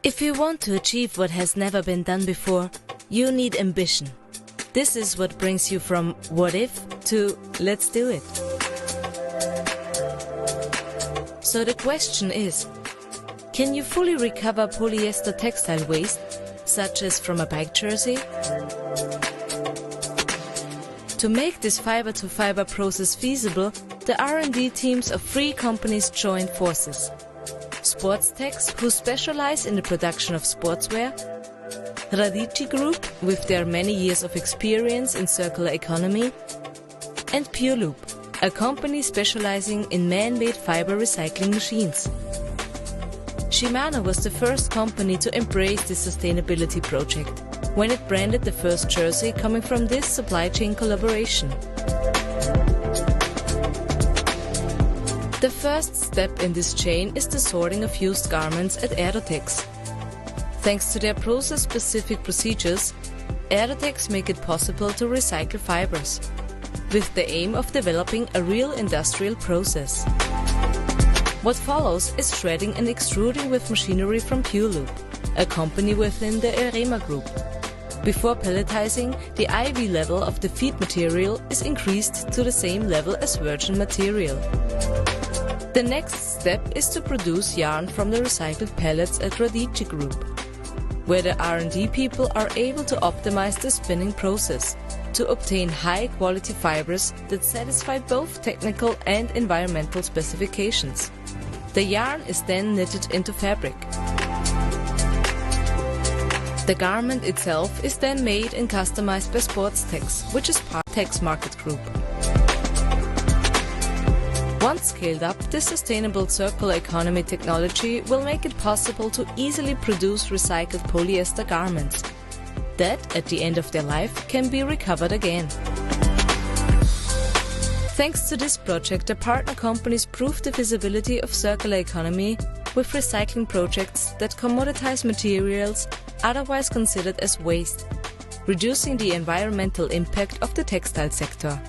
If you want to achieve what has never been done before, you need ambition. This is what brings you from what if to let's do it. So the question is, can you fully recover polyester textile waste, such as from a bike jersey? To make this fiber-to-fiber process feasible, the R&D teams of 3 companies joined forces. Sportstex, who specialize in the production of sportswear, RadiciGroup, with their many years of experience in circular economy, and Fibre, a company specializing in man-made fiber recycling machines. Shimano was the first company to embrace this sustainability project when it branded the first jersey coming from this supply chain collaboration. The first step in this chain is the sorting of used garments at RadiciGroup. Thanks to their process-specific procedures, RadiciGroup make it possible to recycle fibers, with the aim of developing a real industrial process. What follows is shredding and extruding with machinery from Fibre, a company within the ITMA group. Before pelletizing, the IV level of the feed material is increased to the same level as virgin material. The next step is to produce yarn from the recycled pellets at RadiciGroup, where the R&D people are able to optimize the spinning process to obtain high-quality fibers that satisfy both technical and environmental specifications. The yarn is then knitted into fabric. The garment itself is then made and customized by Sportstex, which is part of the Sportstex market group. Once scaled up, this sustainable circular economy technology will make it possible to easily produce recycled polyester garments that, at the end of their life, can be recovered again. Thanks to this project, the partner companies proved the feasibility of circular economy with recycling projects that commoditize materials otherwise considered as waste, reducing the environmental impact of the textile sector.